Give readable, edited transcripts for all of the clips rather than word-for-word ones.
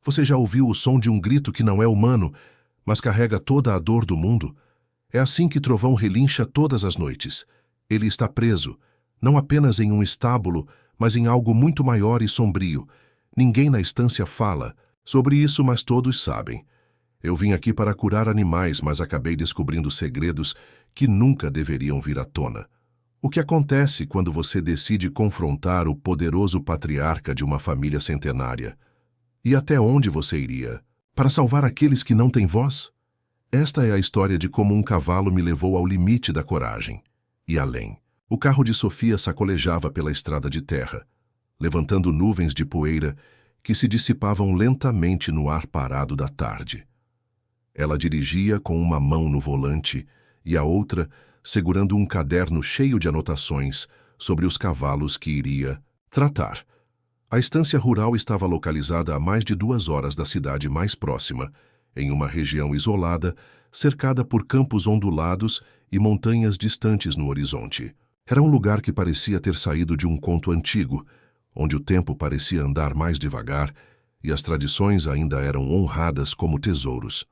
Você já ouviu o som de um grito que não é humano, mas carrega toda a dor do mundo? É assim que Trovão relincha todas as noites. Ele está preso, não apenas em um estábulo, mas em algo muito maior e sombrio. Ninguém na estância fala sobre isso, mas todos sabem. Eu vim aqui para curar animais, mas acabei descobrindo segredos que nunca deveriam vir à tona. O que acontece quando você decide confrontar o poderoso patriarca de uma família centenária? E até onde você iria? Para salvar aqueles que não têm voz? Esta é a história de como um cavalo me levou ao limite da coragem. E além. O carro de Sofia sacolejava pela estrada de terra, levantando nuvens de poeira que se dissipavam lentamente no ar parado da tarde. Ela dirigia com uma mão no volante e a outra segurando um caderno cheio de anotações sobre os cavalos que iria tratar. A estância rural estava localizada a mais de 2 horas da cidade mais próxima, em uma região isolada, cercada por campos ondulados e montanhas distantes no horizonte. Era um lugar que parecia ter saído de um conto antigo, onde o tempo parecia andar mais devagar e as tradições ainda eram honradas como tesouros.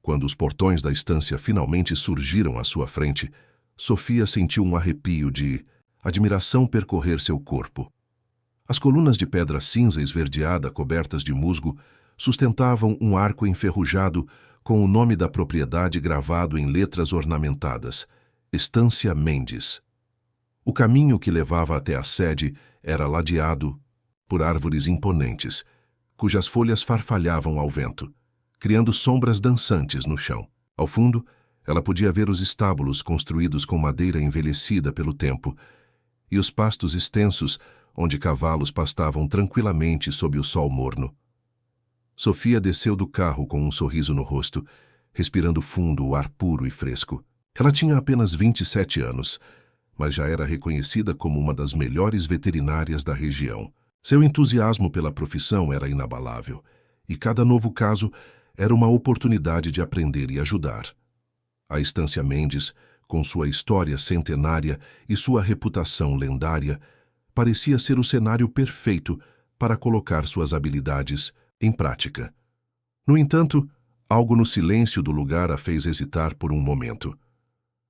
Quando os portões da estância finalmente surgiram à sua frente, Sofia sentiu um arrepio de admiração percorrer seu corpo. As colunas de pedra cinza esverdeada cobertas de musgo sustentavam um arco enferrujado com o nome da propriedade gravado em letras ornamentadas, Estância Mendes. O caminho que levava até a sede era ladeado por árvores imponentes, cujas folhas farfalhavam ao vento, criando sombras dançantes no chão. Ao fundo, ela podia ver os estábulos construídos com madeira envelhecida pelo tempo e os pastos extensos onde cavalos pastavam tranquilamente sob o sol morno. Sofia desceu do carro com um sorriso no rosto, respirando fundo o ar puro e fresco. Ela tinha apenas 27 anos, mas já era reconhecida como uma das melhores veterinárias da região. Seu entusiasmo pela profissão era inabalável, e cada novo caso era uma oportunidade de aprender e ajudar. A Estância Mendes, com sua história centenária e sua reputação lendária, parecia ser o cenário perfeito para colocar suas habilidades em prática. No entanto, algo no silêncio do lugar a fez hesitar por um momento.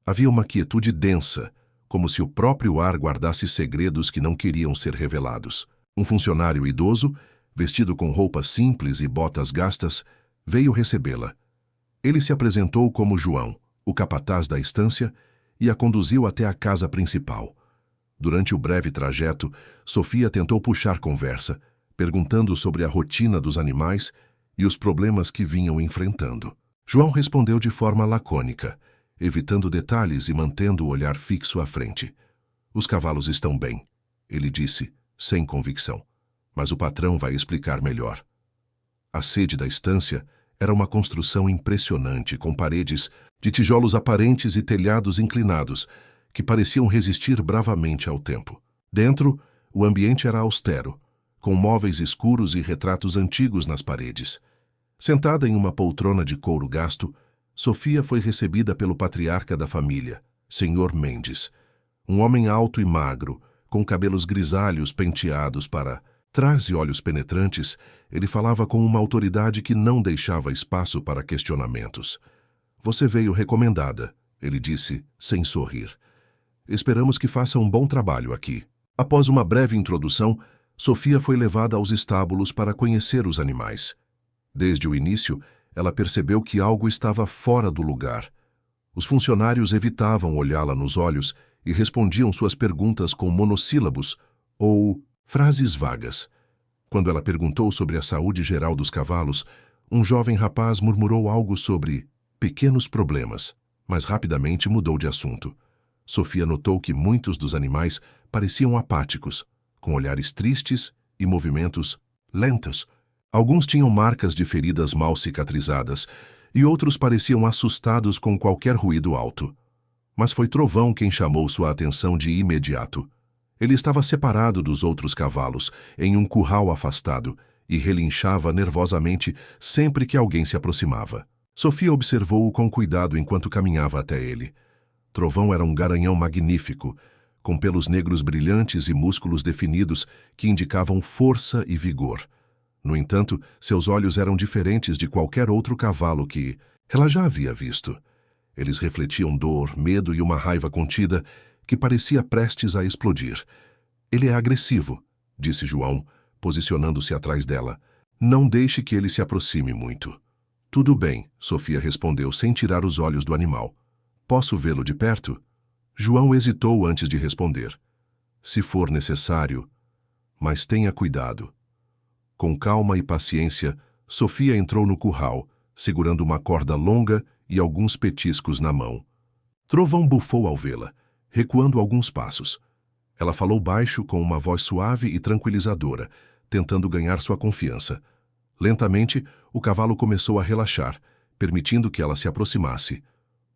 Havia uma quietude densa, como se o próprio ar guardasse segredos que não queriam ser revelados. Um funcionário idoso, vestido com roupas simples e botas gastas, veio recebê-la. Ele se apresentou como João, o capataz da estância, e a conduziu até a casa principal. Durante o breve trajeto, Sofia tentou puxar conversa, perguntando sobre a rotina dos animais e os problemas que vinham enfrentando. João respondeu de forma lacônica, evitando detalhes e mantendo o olhar fixo à frente. Os cavalos estão bem, ele disse, sem convicção, mas o patrão vai explicar melhor. A sede da estância era uma construção impressionante, com paredes de tijolos aparentes e telhados inclinados, que pareciam resistir bravamente ao tempo. Dentro, o ambiente era austero, com móveis escuros e retratos antigos nas paredes. Sentada em uma poltrona de couro gasto, Sofia foi recebida pelo patriarca da família, Senhor Mendes, um homem alto e magro, com cabelos grisalhos penteados para trás e olhos penetrantes. Ele falava com uma autoridade que não deixava espaço para questionamentos. Você veio recomendada, ele disse, sem sorrir. Esperamos que faça um bom trabalho aqui. Após uma breve introdução, Sofia foi levada aos estábulos para conhecer os animais. Desde o início, ela percebeu que algo estava fora do lugar. Os funcionários evitavam olhá-la nos olhos e respondiam suas perguntas com monossílabos ou frases vagas. Quando ela perguntou sobre a saúde geral dos cavalos, um jovem rapaz murmurou algo sobre pequenos problemas, mas rapidamente mudou de assunto. Sofia notou que muitos dos animais pareciam apáticos, com olhares tristes e movimentos lentos. Alguns tinham marcas de feridas mal cicatrizadas e outros pareciam assustados com qualquer ruído alto. Mas foi Trovão quem chamou sua atenção de imediato. Ele estava separado dos outros cavalos, em um curral afastado, e relinchava nervosamente sempre que alguém se aproximava. Sofia observou-o com cuidado enquanto caminhava até ele. Trovão era um garanhão magnífico, com pelos negros brilhantes e músculos definidos que indicavam força e vigor. No entanto, seus olhos eram diferentes de qualquer outro cavalo que ela já havia visto. Eles refletiam dor, medo e uma raiva contida que parecia prestes a explodir. Ele é agressivo, disse João, posicionando-se atrás dela. Não deixe que ele se aproxime muito. Tudo bem, Sofia respondeu sem tirar os olhos do animal. Posso vê-lo de perto? João hesitou antes de responder. Se for necessário, mas tenha cuidado. Com calma e paciência, Sofia entrou no curral, segurando uma corda longa e alguns petiscos na mão. Trovão bufou ao vê-la, recuando alguns passos. Ela falou baixo com uma voz suave e tranquilizadora, tentando ganhar sua confiança. Lentamente, o cavalo começou a relaxar, permitindo que ela se aproximasse.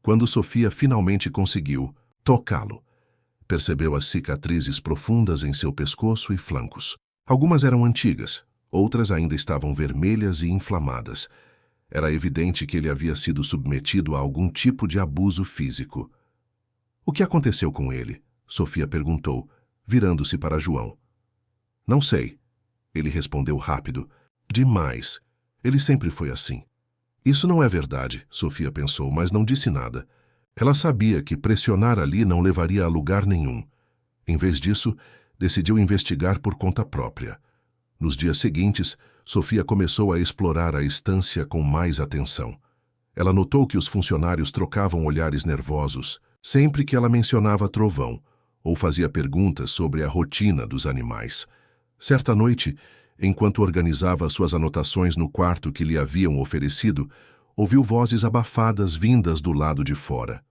Quando Sofia finalmente conseguiu tocá-lo, percebeu as cicatrizes profundas em seu pescoço e flancos. Algumas eram antigas, outras ainda estavam vermelhas e inflamadas. Era evidente que ele havia sido submetido a algum tipo de abuso físico. O que aconteceu com ele? Sofia perguntou, virando-se para João. Não sei. Ele respondeu rápido. Demais. Ele sempre foi assim. Isso não é verdade, Sofia pensou, mas não disse nada. Ela sabia que pressionar ali não levaria a lugar nenhum. Em vez disso, decidiu investigar por conta própria. Nos dias seguintes, Sofia começou a explorar a estância com mais atenção. Ela notou que os funcionários trocavam olhares nervosos sempre que ela mencionava Trovão ou fazia perguntas sobre a rotina dos animais. Certa noite, enquanto organizava suas anotações no quarto que lhe haviam oferecido, ouviu vozes abafadas vindas do lado de fora.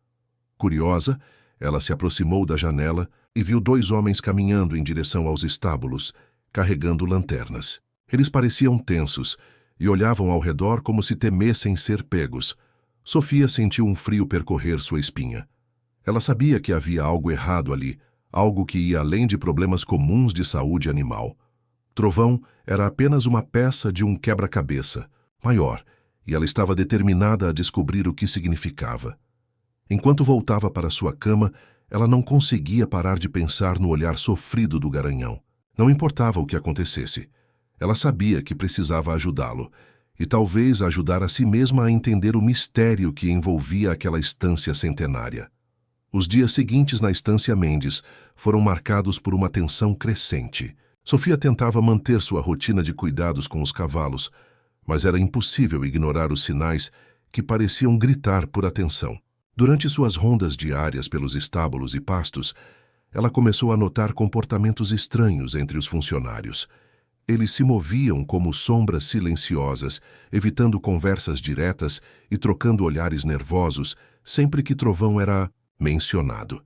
Curiosa, ela se aproximou da janela e viu 2 homens caminhando em direção aos estábulos, carregando lanternas. Eles pareciam tensos e olhavam ao redor como se temessem ser pegos. Sofia sentiu um frio percorrer sua espinha. Ela sabia que havia algo errado ali, algo que ia além de problemas comuns de saúde animal. Trovão era apenas uma peça de um quebra-cabeça, maior, e ela estava determinada a descobrir o que significava. Enquanto voltava para sua cama, ela não conseguia parar de pensar no olhar sofrido do garanhão. Não importava o que acontecesse. Ela sabia que precisava ajudá-lo, e talvez ajudar a si mesma a entender o mistério que envolvia aquela estância centenária. Os dias seguintes na estância Mendes foram marcados por uma tensão crescente. Sofia tentava manter sua rotina de cuidados com os cavalos, mas era impossível ignorar os sinais que pareciam gritar por atenção. Durante suas rondas diárias pelos estábulos e pastos, ela começou a notar comportamentos estranhos entre os funcionários. Eles se moviam como sombras silenciosas, evitando conversas diretas e trocando olhares nervosos sempre que Trovão era mencionado.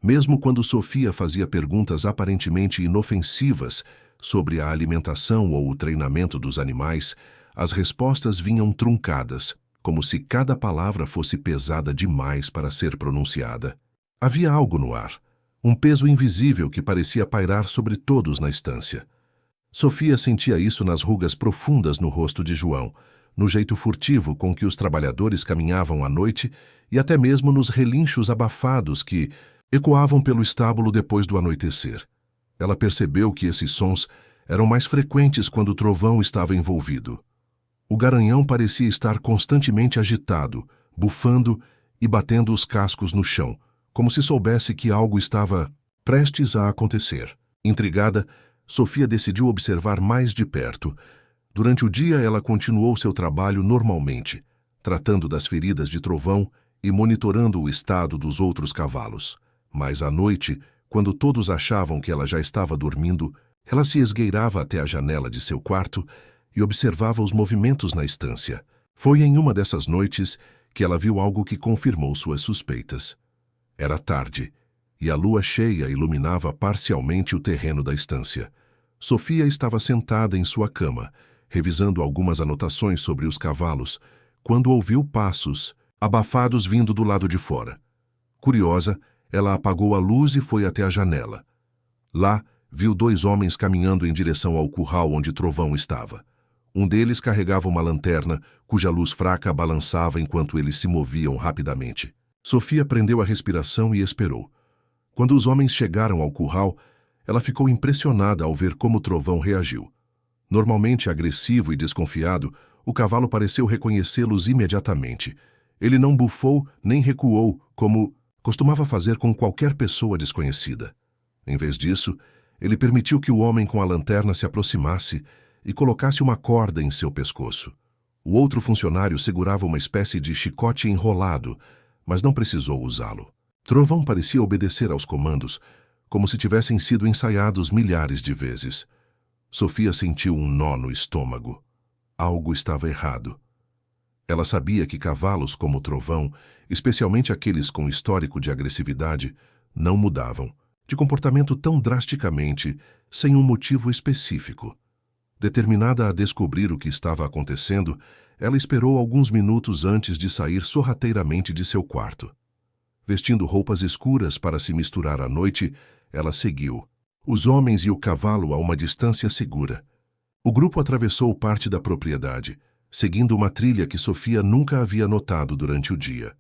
Mesmo quando Sofia fazia perguntas aparentemente inofensivas sobre a alimentação ou o treinamento dos animais, as respostas vinham truncadas, como se cada palavra fosse pesada demais para ser pronunciada. Havia algo no ar, um peso invisível que parecia pairar sobre todos na estância. Sofia sentia isso nas rugas profundas no rosto de João, no jeito furtivo com que os trabalhadores caminhavam à noite e até mesmo nos relinchos abafados que ecoavam pelo estábulo depois do anoitecer. Ela percebeu que esses sons eram mais frequentes quando o Trovão estava envolvido. O garanhão parecia estar constantemente agitado, bufando e batendo os cascos no chão, como se soubesse que algo estava prestes a acontecer. Intrigada, Sofia decidiu observar mais de perto. Durante o dia, ela continuou seu trabalho normalmente, tratando das feridas de Trovão e monitorando o estado dos outros cavalos. Mas à noite, quando todos achavam que ela já estava dormindo, ela se esgueirava até a janela de seu quarto e observava os movimentos na estância. Foi em uma dessas noites que ela viu algo que confirmou suas suspeitas. Era tarde, e a lua cheia iluminava parcialmente o terreno da estância. Sofia estava sentada em sua cama, revisando algumas anotações sobre os cavalos, quando ouviu passos abafados vindo do lado de fora. Curiosa, ela apagou a luz e foi até a janela. Lá, viu 2 homens caminhando em direção ao curral onde Trovão estava. Um deles carregava uma lanterna, cuja luz fraca balançava enquanto eles se moviam rapidamente. Sofia prendeu a respiração e esperou. Quando os homens chegaram ao curral, ela ficou impressionada ao ver como Trovão reagiu. Normalmente agressivo e desconfiado, o cavalo pareceu reconhecê-los imediatamente. Ele não bufou nem recuou, como costumava fazer com qualquer pessoa desconhecida. Em vez disso, ele permitiu que o homem com a lanterna se aproximasse e colocasse uma corda em seu pescoço. O outro funcionário segurava uma espécie de chicote enrolado, mas não precisou usá-lo. Trovão parecia obedecer aos comandos, como se tivessem sido ensaiados milhares de vezes. Sofia sentiu um nó no estômago. Algo estava errado. Ela sabia que cavalos como Trovão, especialmente aqueles com histórico de agressividade, não mudavam, de comportamento tão drasticamente, sem um motivo específico. Determinada a descobrir o que estava acontecendo, ela esperou alguns minutos antes de sair sorrateiramente de seu quarto. Vestindo roupas escuras para se misturar à noite, ela seguiu, os homens e o cavalo a uma distância segura. O grupo atravessou parte da propriedade, seguindo uma trilha que Sofia nunca havia notado durante o dia.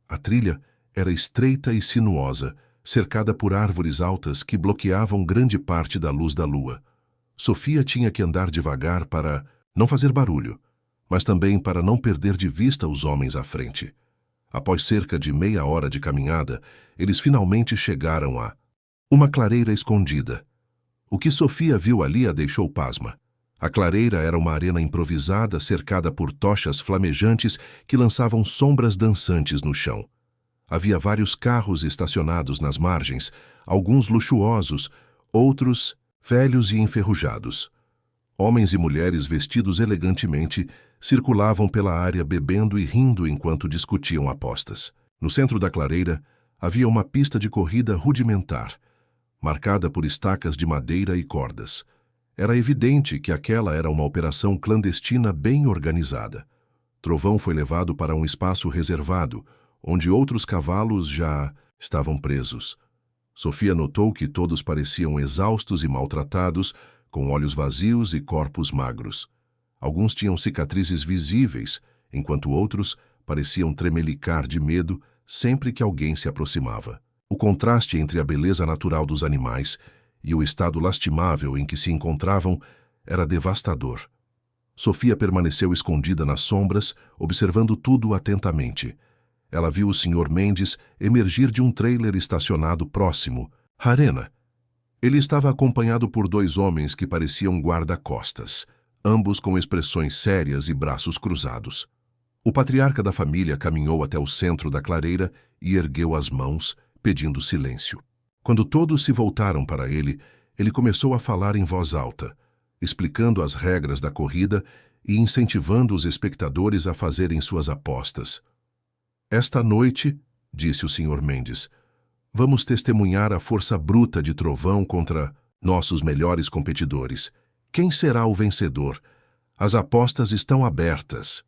A trilha era estreita e sinuosa, cercada por árvores altas que bloqueavam grande parte da luz da lua. Sofia tinha que andar devagar para não fazer barulho, mas também para não perder de vista os homens à frente. Após cerca de meia hora de caminhada, eles finalmente chegaram a uma clareira escondida. O que Sofia viu ali a deixou pasma. A clareira era uma arena improvisada cercada por tochas flamejantes que lançavam sombras dançantes no chão. Havia vários carros estacionados nas margens, alguns luxuosos, outros velhos e enferrujados. Homens e mulheres vestidos elegantemente circulavam pela área bebendo e rindo enquanto discutiam apostas. No centro da clareira havia uma pista de corrida rudimentar, marcada por estacas de madeira e cordas. Era evidente que aquela era uma operação clandestina bem organizada. Trovão foi levado para um espaço reservado, onde outros cavalos já estavam presos. Sofia notou que todos pareciam exaustos e maltratados, com olhos vazios e corpos magros. Alguns tinham cicatrizes visíveis, enquanto outros pareciam tremelicar de medo sempre que alguém se aproximava. O contraste entre a beleza natural dos animais e o estado lastimável em que se encontravam era devastador. Sofia permaneceu escondida nas sombras, observando tudo atentamente. Ela viu o Sr. Mendes emergir de um trailer estacionado próximo. Harena. Ele estava acompanhado por dois homens que pareciam guarda-costas, ambos com expressões sérias e braços cruzados. O patriarca da família caminhou até o centro da clareira e ergueu as mãos, pedindo silêncio. Quando todos se voltaram para ele, ele começou a falar em voz alta, explicando as regras da corrida e incentivando os espectadores a fazerem suas apostas. Esta noite, disse o Sr. Mendes, vamos testemunhar a força bruta de Trovão contra nossos melhores competidores. Quem será o vencedor? As apostas estão abertas.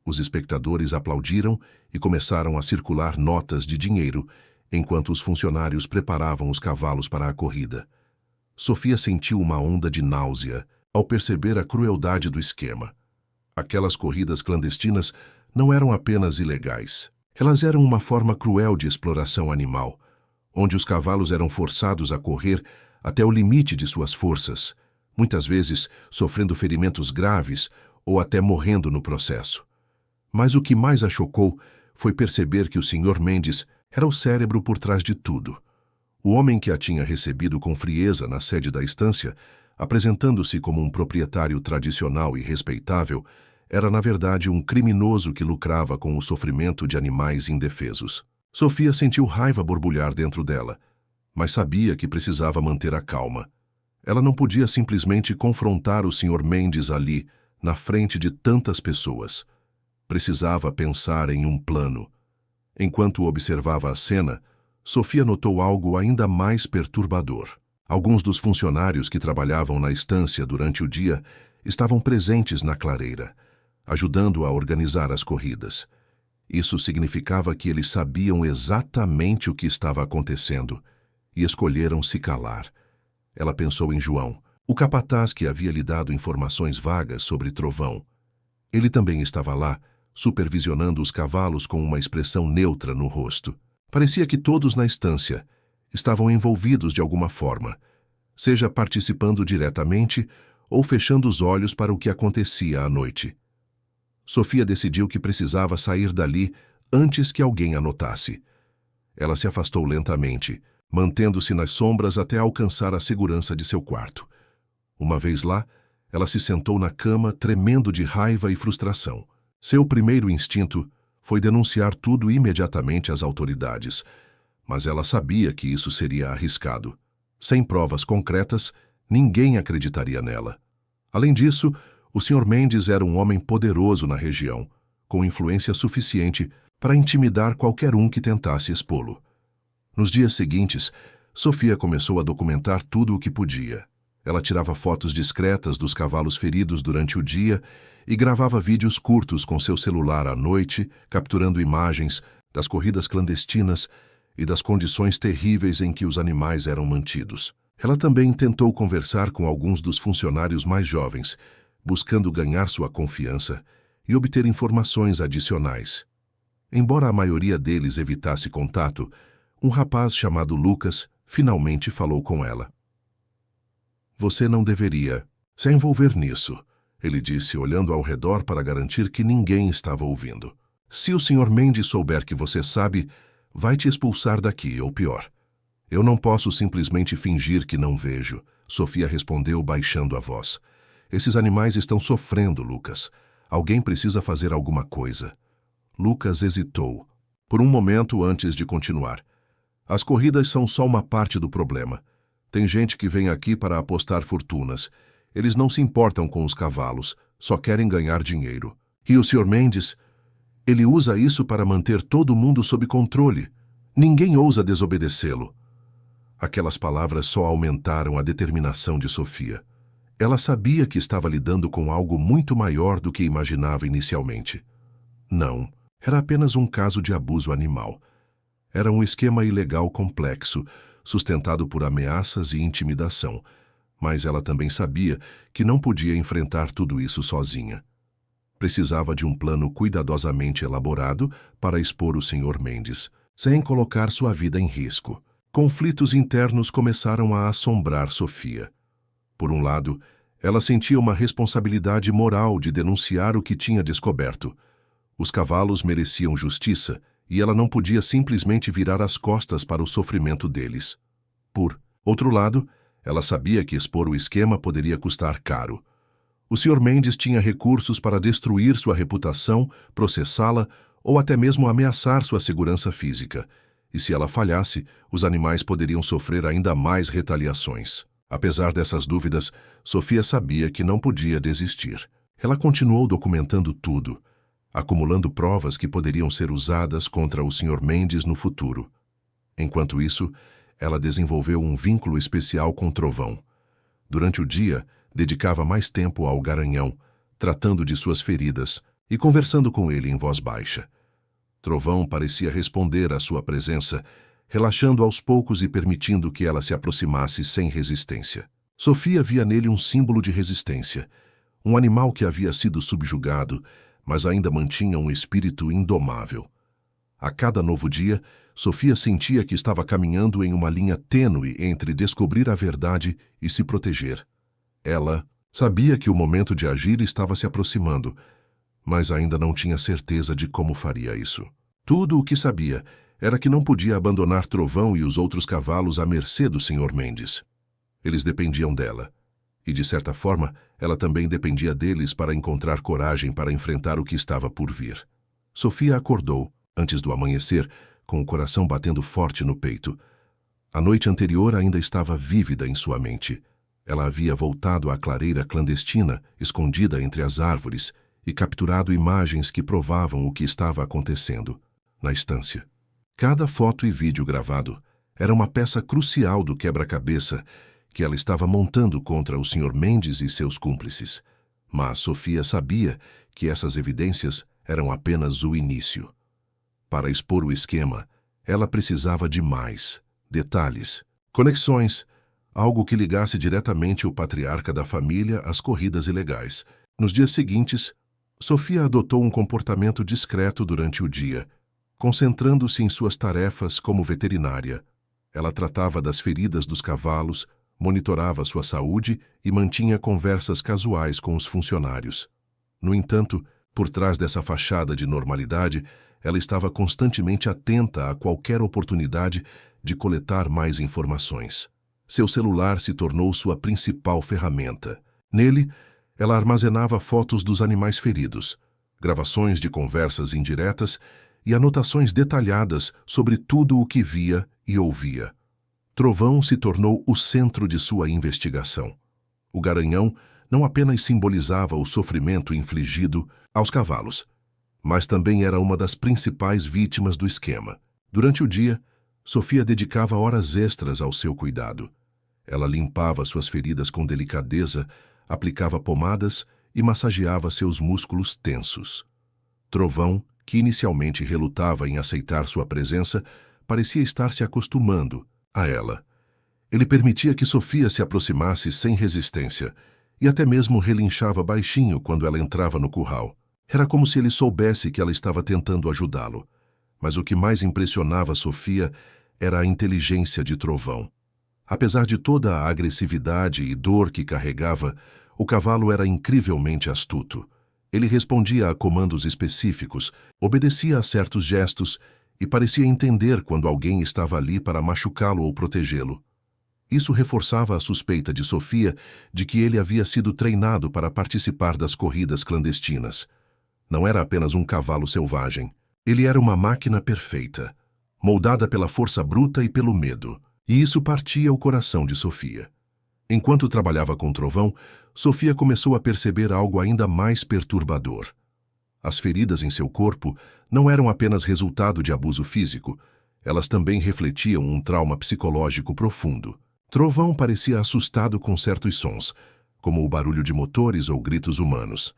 Os espectadores aplaudiram e começaram a circular notas de dinheiro, enquanto os funcionários preparavam os cavalos para a corrida. Sofia sentiu uma onda de náusea ao perceber a crueldade do esquema. Aquelas corridas clandestinas não eram apenas ilegais. Elas eram uma forma cruel de exploração animal, onde os cavalos eram forçados a correr até o limite de suas forças, muitas vezes sofrendo ferimentos graves ou até morrendo no processo. Mas o que mais a chocou foi perceber que o Sr. Mendes era o cérebro por trás de tudo. O homem que a tinha recebido com frieza na sede da estância, apresentando-se como um proprietário tradicional e respeitável, era na verdade um criminoso que lucrava com o sofrimento de animais indefesos. Sofia sentiu raiva borbulhar dentro dela, mas sabia que precisava manter a calma. Ela não podia simplesmente confrontar o Sr. Mendes ali, na frente de tantas pessoas. Precisava pensar em um plano. Enquanto observava a cena, Sofia notou algo ainda mais perturbador. Alguns dos funcionários que trabalhavam na estância durante o dia estavam presentes na clareira, ajudando a organizar as corridas. Isso significava que eles sabiam exatamente o que estava acontecendo e escolheram se calar. Ela pensou em João, o capataz que havia lhe dado informações vagas sobre Trovão. Ele também estava lá, supervisionando os cavalos com uma expressão neutra no rosto. Parecia que todos na estância estavam envolvidos de alguma forma, seja participando diretamente ou fechando os olhos para o que acontecia à noite. Sofia decidiu que precisava sair dali antes que alguém a notasse. Ela se afastou lentamente, mantendo-se nas sombras até alcançar a segurança de seu quarto. Uma vez lá, ela se sentou na cama, tremendo de raiva e frustração. Seu primeiro instinto foi denunciar tudo imediatamente às autoridades, mas ela sabia que isso seria arriscado. Sem provas concretas, ninguém acreditaria nela. Além disso, o Sr. Mendes era um homem poderoso na região, com influência suficiente para intimidar qualquer um que tentasse expô-lo. Nos dias seguintes, Sofia começou a documentar tudo o que podia. Ela tirava fotos discretas dos cavalos feridos durante o dia e gravava vídeos curtos com seu celular à noite, capturando imagens das corridas clandestinas e das condições terríveis em que os animais eram mantidos. Ela também tentou conversar com alguns dos funcionários mais jovens, buscando ganhar sua confiança e obter informações adicionais. Embora a maioria deles evitasse contato, um rapaz chamado Lucas finalmente falou com ela. "Você não deveria se envolver nisso", ele disse, olhando ao redor para garantir que ninguém estava ouvindo. "Se o Sr. Mendes souber que você sabe, vai te expulsar daqui, ou pior." "Eu não posso simplesmente fingir que não vejo", Sofia respondeu baixando a voz. "Esses animais estão sofrendo, Lucas. Alguém precisa fazer alguma coisa." Lucas hesitou, por um momento antes de continuar. "As corridas são só uma parte do problema. Tem gente que vem aqui para apostar fortunas. Eles não se importam com os cavalos, só querem ganhar dinheiro. E o Sr. Mendes? Ele usa isso para manter todo mundo sob controle. Ninguém ousa desobedecê-lo." Aquelas palavras só aumentaram a determinação de Sofia. Ela sabia que estava lidando com algo muito maior do que imaginava inicialmente. Não, era apenas um caso de abuso animal. Era um esquema ilegal complexo, sustentado por ameaças e intimidação, mas ela também sabia que não podia enfrentar tudo isso sozinha. Precisava de um plano cuidadosamente elaborado para expor o Sr. Mendes, sem colocar sua vida em risco. Conflitos internos começaram a assombrar Sofia. Por um lado, ela sentia uma responsabilidade moral de denunciar o que tinha descoberto. Os cavalos mereciam justiça e ela não podia simplesmente virar as costas para o sofrimento deles. Por outro lado, ela sabia que expor o esquema poderia custar caro. O Sr. Mendes tinha recursos para destruir sua reputação, processá-la ou até mesmo ameaçar sua segurança física. E se ela falhasse, os animais poderiam sofrer ainda mais retaliações. Apesar dessas dúvidas, Sofia sabia que não podia desistir. Ela continuou documentando tudo, acumulando provas que poderiam ser usadas contra o Sr. Mendes no futuro. Enquanto isso, ela desenvolveu um vínculo especial com Trovão. Durante o dia, dedicava mais tempo ao garanhão, tratando de suas feridas e conversando com ele em voz baixa. Trovão parecia responder à sua presença, relaxando aos poucos e permitindo que ela se aproximasse sem resistência. Sofia via nele um símbolo de resistência, um animal que havia sido subjugado, mas ainda mantinha um espírito indomável. A cada novo dia, Sofia sentia que estava caminhando em uma linha tênue entre descobrir a verdade e se proteger. Ela sabia que o momento de agir estava se aproximando, mas ainda não tinha certeza de como faria isso. Tudo o que sabia era que não podia abandonar Trovão e os outros cavalos à mercê do Sr. Mendes. Eles dependiam dela, e de certa forma, ela também dependia deles para encontrar coragem para enfrentar o que estava por vir. Sofia acordou, antes do amanhecer, com o coração batendo forte no peito. A noite anterior ainda estava vívida em sua mente. Ela havia voltado à clareira clandestina, escondida entre as árvores, e capturado imagens que provavam o que estava acontecendo na estância. Cada foto e vídeo gravado era uma peça crucial do quebra-cabeça que ela estava montando contra o Sr. Mendes e seus cúmplices. Mas Sofia sabia que essas evidências eram apenas o início. Para expor o esquema, ela precisava de mais detalhes, conexões, algo que ligasse diretamente o patriarca da família às corridas ilegais. Nos dias seguintes, Sofia adotou um comportamento discreto durante o dia, concentrando-se em suas tarefas como veterinária. Ela tratava das feridas dos cavalos, monitorava sua saúde e mantinha conversas casuais com os funcionários. No entanto, por trás dessa fachada de normalidade, ela estava constantemente atenta a qualquer oportunidade de coletar mais informações. Seu celular se tornou sua principal ferramenta. Nele, ela armazenava fotos dos animais feridos, gravações de conversas indiretas e anotações detalhadas sobre tudo o que via e ouvia. Trovão se tornou o centro de sua investigação. O garanhão não apenas simbolizava o sofrimento infligido aos cavalos, mas também era uma das principais vítimas do esquema. Durante o dia, Sofia dedicava horas extras ao seu cuidado. Ela limpava suas feridas com delicadeza, aplicava pomadas e massageava seus músculos tensos. Trovão, que inicialmente relutava em aceitar sua presença, parecia estar se acostumando a ela. Ele permitia que Sofia se aproximasse sem resistência e até mesmo relinchava baixinho quando ela entrava no curral. Era como se ele soubesse que ela estava tentando ajudá-lo. Mas o que mais impressionava Sofia era a inteligência de Trovão. Apesar de toda a agressividade e dor que carregava, o cavalo era incrivelmente astuto. Ele respondia a comandos específicos, obedecia a certos gestos e parecia entender quando alguém estava ali para machucá-lo ou protegê-lo. Isso reforçava a suspeita de Sofia de que ele havia sido treinado para participar das corridas clandestinas. Não era apenas um cavalo selvagem. Ele era uma máquina perfeita, moldada pela força bruta e pelo medo. E isso partia o coração de Sofia. Enquanto trabalhava com Trovão, Sofia começou a perceber algo ainda mais perturbador. As feridas em seu corpo não eram apenas resultado de abuso físico, elas também refletiam um trauma psicológico profundo. Trovão parecia assustado com certos sons, como o barulho de motores ou gritos humanos.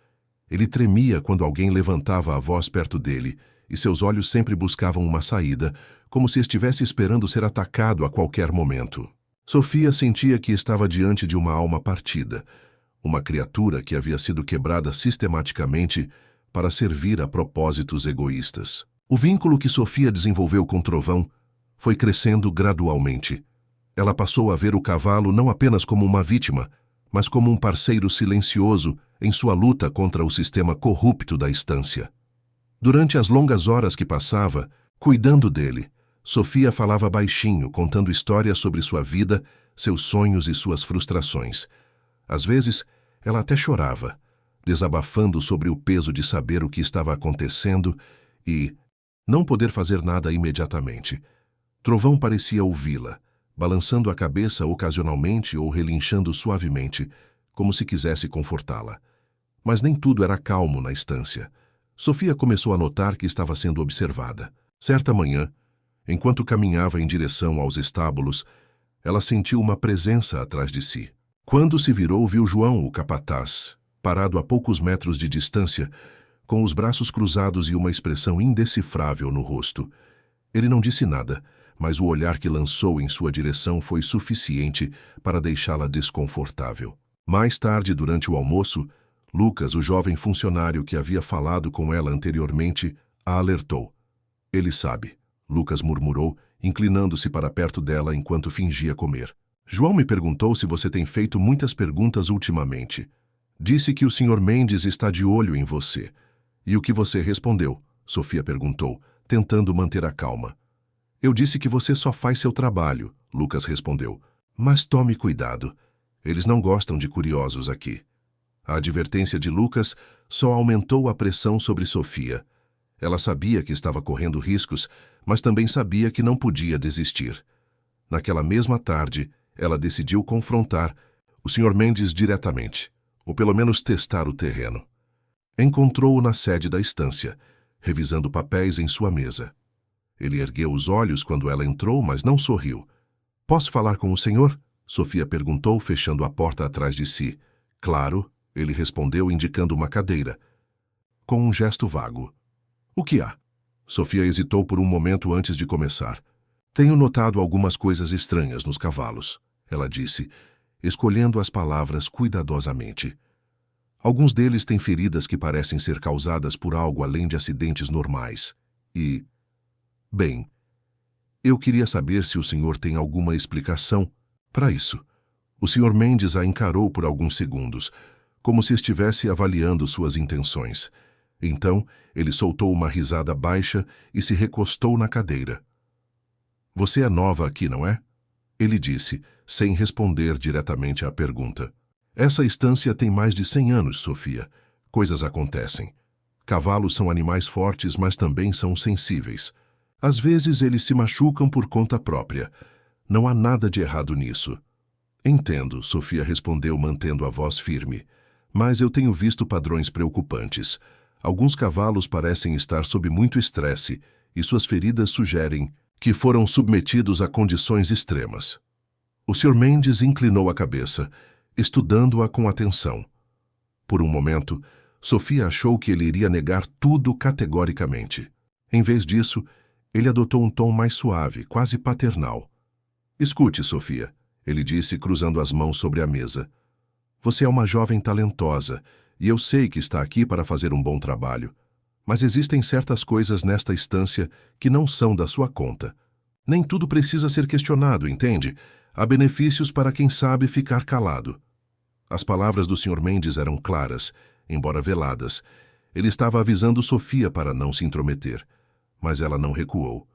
Ele tremia quando alguém levantava a voz perto dele, e seus olhos sempre buscavam uma saída, como se estivesse esperando ser atacado a qualquer momento. Sofia sentia que estava diante de uma alma partida, uma criatura que havia sido quebrada sistematicamente para servir a propósitos egoístas. O vínculo que Sofia desenvolveu com Trovão foi crescendo gradualmente. Ela passou a ver o cavalo não apenas como uma vítima, mas como um parceiro silencioso em sua luta contra o sistema corrupto da estância. Durante as longas horas que passava, cuidando dele, Sofia falava baixinho, contando histórias sobre sua vida, seus sonhos e suas frustrações. Às vezes, ela até chorava, desabafando sobre o peso de saber o que estava acontecendo e não poder fazer nada imediatamente. Trovão parecia ouvi-la, balançando a cabeça ocasionalmente ou relinchando suavemente, como se quisesse confortá-la. Mas nem tudo era calmo na estância. Sofia começou a notar que estava sendo observada. Certa manhã, enquanto caminhava em direção aos estábulos, ela sentiu uma presença atrás de si. Quando se virou, viu João, o capataz, parado a poucos metros de distância, com os braços cruzados e uma expressão indecifrável no rosto. Ele não disse nada, mas o olhar que lançou em sua direção foi suficiente para deixá-la desconfortável. Mais tarde, durante o almoço, Lucas, o jovem funcionário que havia falado com ela anteriormente, a alertou. Ele sabe, Lucas murmurou, inclinando-se para perto dela enquanto fingia comer. João me perguntou se você tem feito muitas perguntas ultimamente. Disse que o Sr. Mendes está de olho em você. E o que você respondeu? Sofia perguntou, tentando manter a calma. Eu disse que você só faz seu trabalho, Lucas respondeu. Mas tome cuidado. Eles não gostam de curiosos aqui. A advertência de Lucas só aumentou a pressão sobre Sofia. Ela sabia que estava correndo riscos, mas também sabia que não podia desistir. Naquela mesma tarde, ela decidiu confrontar o Sr. Mendes diretamente, ou pelo menos testar o terreno. Encontrou-o na sede da estância, revisando papéis em sua mesa. Ele ergueu os olhos quando ela entrou, mas não sorriu. Posso falar com o senhor? Sofia perguntou, fechando a porta atrás de si. Claro, ele respondeu, indicando uma cadeira, com um gesto vago. O que há? Sofia hesitou por um momento antes de começar. Tenho notado algumas coisas estranhas nos cavalos, ela disse, escolhendo as palavras cuidadosamente. Alguns deles têm feridas que parecem ser causadas por algo além de acidentes normais. E, bem, eu queria saber se o senhor tem alguma explicação para isso. O Sr. Mendes a encarou por alguns segundos, como se estivesse avaliando suas intenções. Então, ele soltou uma risada baixa e se recostou na cadeira. Você é nova aqui, não é? Ele disse, sem responder diretamente à pergunta. Essa estância tem mais de 100 anos, Sofia. Coisas acontecem. Cavalos são animais fortes, mas também são sensíveis. Às vezes eles se machucam por conta própria. Não há nada de errado nisso. Entendo, Sofia respondeu mantendo a voz firme. Mas eu tenho visto padrões preocupantes. Alguns cavalos parecem estar sob muito estresse e suas feridas sugerem que foram submetidos a condições extremas. O Sr. Mendes inclinou a cabeça, estudando-a com atenção. Por um momento, Sofia achou que ele iria negar tudo categoricamente. Em vez disso, ele adotou um tom mais suave, quase paternal. Escute, Sofia, ele disse, cruzando as mãos sobre a mesa. Você é uma jovem talentosa, e eu sei que está aqui para fazer um bom trabalho. Mas existem certas coisas nesta estância que não são da sua conta. Nem tudo precisa ser questionado, entende? Há benefícios para quem sabe ficar calado. As palavras do Sr. Mendes eram claras, embora veladas. Ele estava avisando Sofia para não se intrometer, mas ela não recuou.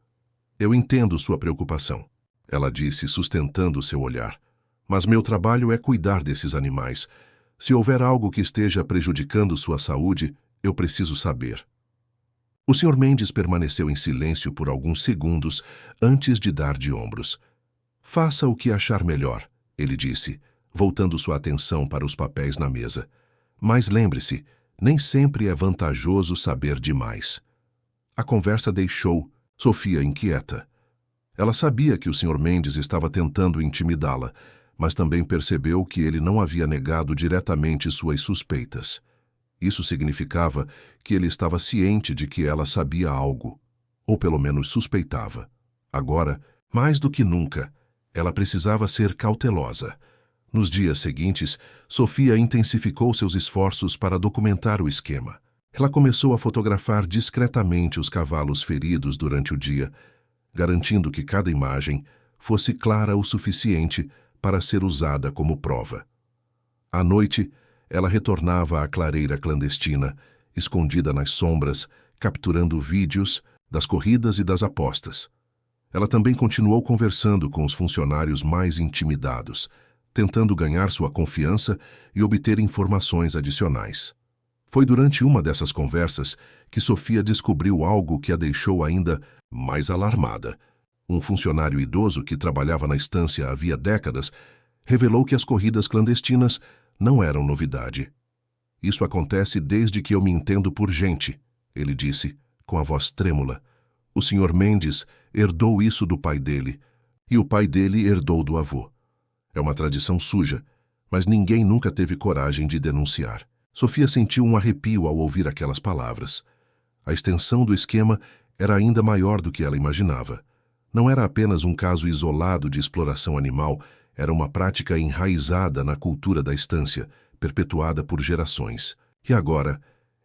Eu entendo sua preocupação, ela disse, sustentando seu olhar. Mas meu trabalho é cuidar desses animais. Se houver algo que esteja prejudicando sua saúde, eu preciso saber. O Sr. Mendes permaneceu em silêncio por alguns segundos antes de dar de ombros. Faça o que achar melhor, ele disse, voltando sua atenção para os papéis na mesa. Mas lembre-se, nem sempre é vantajoso saber demais. A conversa deixou Sofia inquieta. Ela sabia que o Sr. Mendes estava tentando intimidá-la, mas também percebeu que ele não havia negado diretamente suas suspeitas. Isso significava que ele estava ciente de que ela sabia algo, ou pelo menos suspeitava. Agora, mais do que nunca, ela precisava ser cautelosa. Nos dias seguintes, Sofia intensificou seus esforços para documentar o esquema. Ela começou a fotografar discretamente os cavalos feridos durante o dia, garantindo que cada imagem fosse clara o suficiente para ser usada como prova. À noite, ela retornava à clareira clandestina, escondida nas sombras, capturando vídeos das corridas e das apostas. Ela também continuou conversando com os funcionários mais intimidados, tentando ganhar sua confiança e obter informações adicionais. Foi durante uma dessas conversas que Sofia descobriu algo que a deixou ainda mais alarmada. Um funcionário idoso que trabalhava na estância havia décadas revelou que as corridas clandestinas não eram novidade. Isso acontece desde que eu me entendo por gente, ele disse, com a voz trêmula. O Sr. Mendes herdou isso do pai dele, e o pai dele herdou do avô. É uma tradição suja, mas ninguém nunca teve coragem de denunciar. Sofia sentiu um arrepio ao ouvir aquelas palavras. A extensão do esquema era ainda maior do que ela imaginava. Não era apenas um caso isolado de exploração animal, era uma prática enraizada na cultura da estância, perpetuada por gerações. E agora,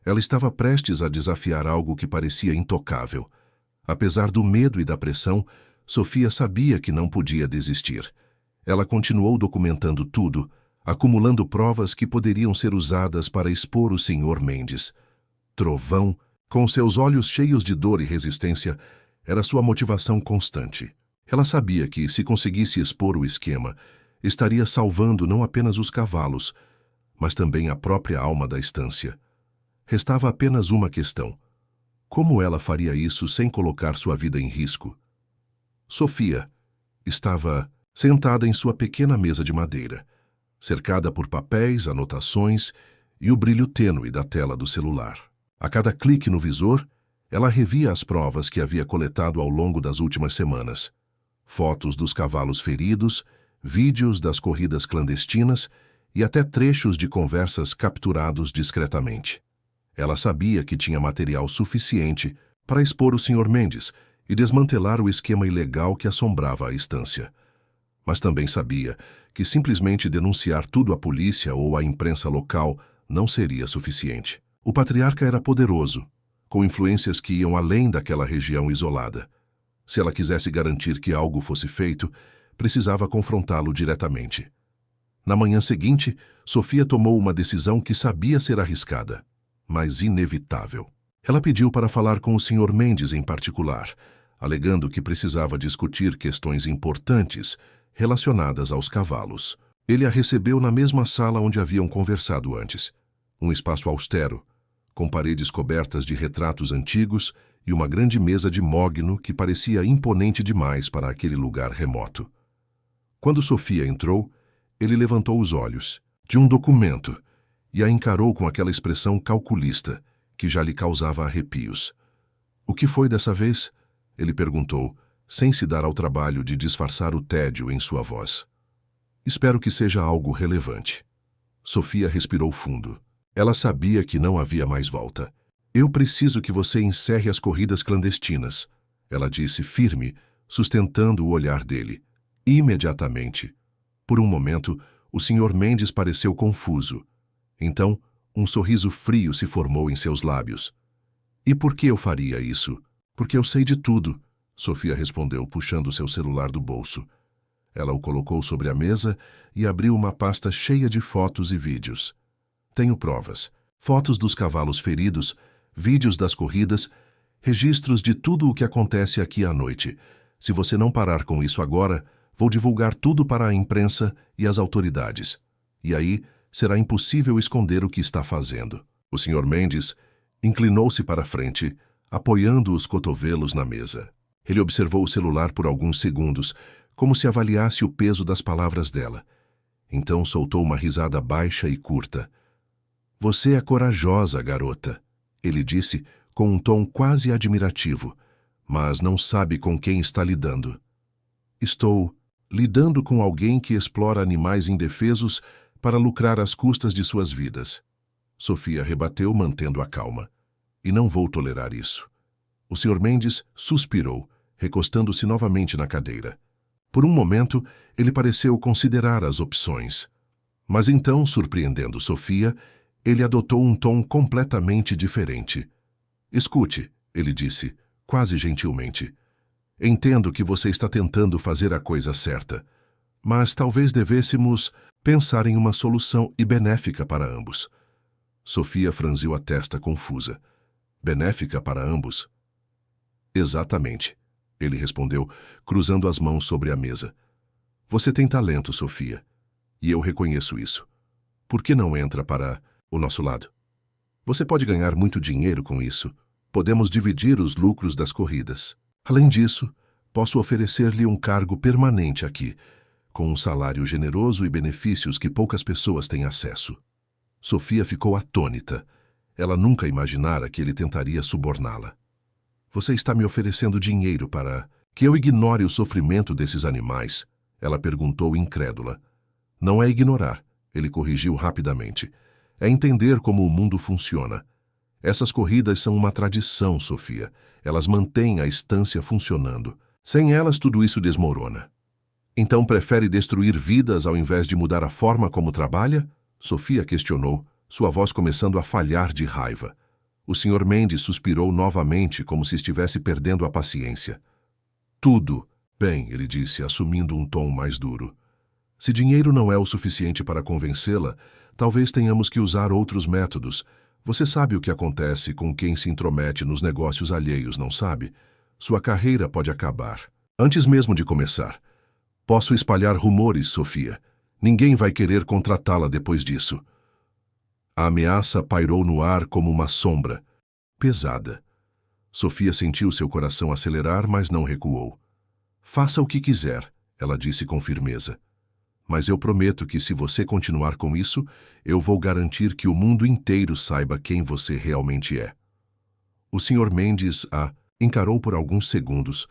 ela estava prestes a desafiar algo que parecia intocável. Apesar do medo e da pressão, Sofia sabia que não podia desistir. Ela continuou documentando tudo, acumulando provas que poderiam ser usadas para expor o Sr. Mendes. Trovão, com seus olhos cheios de dor e resistência, era sua motivação constante. Ela sabia que, se conseguisse expor o esquema, estaria salvando não apenas os cavalos, mas também a própria alma da estância. Restava apenas uma questão. Como ela faria isso sem colocar sua vida em risco? Sofia estava sentada em sua pequena mesa de madeira, cercada por papéis, anotações e o brilho tênue da tela do celular. A cada clique no visor, ela revia as provas que havia coletado ao longo das últimas semanas. Fotos dos cavalos feridos, vídeos das corridas clandestinas e até trechos de conversas capturados discretamente. Ela sabia que tinha material suficiente para expor o Sr. Mendes e desmantelar o esquema ilegal que assombrava a estância. Mas também sabia que simplesmente denunciar tudo à polícia ou à imprensa local não seria suficiente. O patriarca era poderoso, com influências que iam além daquela região isolada. Se ela quisesse garantir que algo fosse feito, precisava confrontá-lo diretamente. Na manhã seguinte, Sofia tomou uma decisão que sabia ser arriscada, mas inevitável. Ela pediu para falar com o Sr. Mendes em particular, alegando que precisava discutir questões importantes relacionadas aos cavalos. Ele a recebeu na mesma sala onde haviam conversado antes, um espaço austero, com paredes cobertas de retratos antigos e uma grande mesa de mogno que parecia imponente demais para aquele lugar remoto. Quando Sofia entrou, ele levantou os olhos de um documento e a encarou com aquela expressão calculista que já lhe causava arrepios. "O que foi dessa vez?" ele perguntou, sem se dar ao trabalho de disfarçar o tédio em sua voz. "Espero que seja algo relevante." Sofia respirou fundo. Ela sabia que não havia mais volta. "Eu preciso que você encerre as corridas clandestinas," ela disse firme, sustentando o olhar dele. Imediatamente. Por um momento, o Sr. Mendes pareceu confuso. Então, um sorriso frio se formou em seus lábios. "E por que eu faria isso?" "Porque eu sei de tudo," Sofia respondeu, puxando seu celular do bolso. Ela o colocou sobre a mesa e abriu uma pasta cheia de fotos e vídeos. "Tenho provas. Fotos dos cavalos feridos, vídeos das corridas, registros de tudo o que acontece aqui à noite. Se você não parar com isso agora, vou divulgar tudo para a imprensa e as autoridades. E aí, será impossível esconder o que está fazendo." O Sr. Mendes inclinou-se para a frente, apoiando os cotovelos na mesa. Ele observou o celular por alguns segundos, como se avaliasse o peso das palavras dela. Então soltou uma risada baixa e curta. "Você é corajosa, garota," ele disse com um tom quase admirativo, "mas não sabe com quem está lidando." "Estou lidando com alguém que explora animais indefesos para lucrar às custas de suas vidas." Sofia rebateu, mantendo a calma. "E não vou tolerar isso." O Sr. Mendes suspirou, recostando-se novamente na cadeira. Por um momento, ele pareceu considerar as opções. Mas então, surpreendendo Sofia, ele adotou um tom completamente diferente. "Escute," ele disse, quase gentilmente. "Entendo que você está tentando fazer a coisa certa, mas talvez devêssemos pensar em uma solução benéfica para ambos." Sofia franziu a testa confusa. "Benéfica para ambos?" "Exatamente," ele respondeu, cruzando as mãos sobre a mesa. "Você tem talento, Sofia, e eu reconheço isso. Por que não entra para o nosso lado? Você pode ganhar muito dinheiro com isso. Podemos dividir os lucros das corridas. Além disso, posso oferecer-lhe um cargo permanente aqui, com um salário generoso e benefícios que poucas pessoas têm acesso." Sofia ficou atônita. Ela nunca imaginara que ele tentaria suborná-la. "Você está me oferecendo dinheiro para que eu ignore o sofrimento desses animais?" ela perguntou incrédula. "Não é ignorar," ele corrigiu rapidamente. "É entender como o mundo funciona. Essas corridas são uma tradição, Sofia. Elas mantêm a estância funcionando. Sem elas, tudo isso desmorona." "Então prefere destruir vidas ao invés de mudar a forma como trabalha?" Sofia questionou, sua voz começando a falhar de raiva. O Sr. Mendes suspirou novamente, como se estivesse perdendo a paciência. "Tudo bem," ele disse, assumindo um tom mais duro. "Se dinheiro não é o suficiente para convencê-la, talvez tenhamos que usar outros métodos. Você sabe o que acontece com quem se intromete nos negócios alheios, não sabe? Sua carreira pode acabar. Antes mesmo de começar. Posso espalhar rumores, Sofia. Ninguém vai querer contratá-la depois disso." A ameaça pairou no ar como uma sombra, pesada. Sofia sentiu seu coração acelerar, mas não recuou. "Faça o que quiser," ela disse com firmeza. "Mas eu prometo que se você continuar com isso, eu vou garantir que o mundo inteiro saiba quem você realmente é." O Sr. Mendes a encarou por alguns segundos,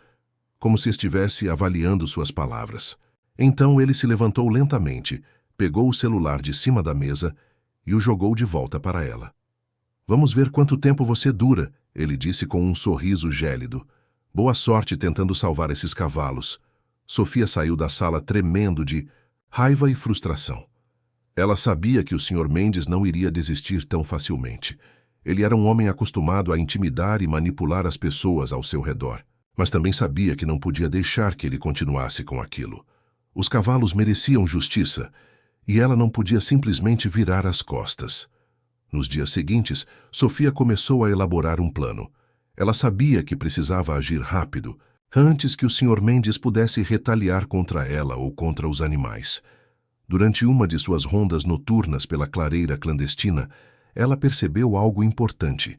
como se estivesse avaliando suas palavras. Então ele se levantou lentamente, pegou o celular de cima da mesa e o jogou de volta para ela. "Vamos ver quanto tempo você dura," ele disse com um sorriso gélido. "Boa sorte tentando salvar esses cavalos." Sofia saiu da sala tremendo de raiva e frustração. Ela sabia que o Sr. Mendes não iria desistir tão facilmente. Ele era um homem acostumado a intimidar e manipular as pessoas ao seu redor, mas também sabia que não podia deixar que ele continuasse com aquilo. Os cavalos mereciam justiça, e ela não podia simplesmente virar as costas. Nos dias seguintes, Sofia começou a elaborar um plano. Ela sabia que precisava agir rápido, antes que o Sr. Mendes pudesse retaliar contra ela ou contra os animais. Durante uma de suas rondas noturnas pela clareira clandestina, ela percebeu algo importante.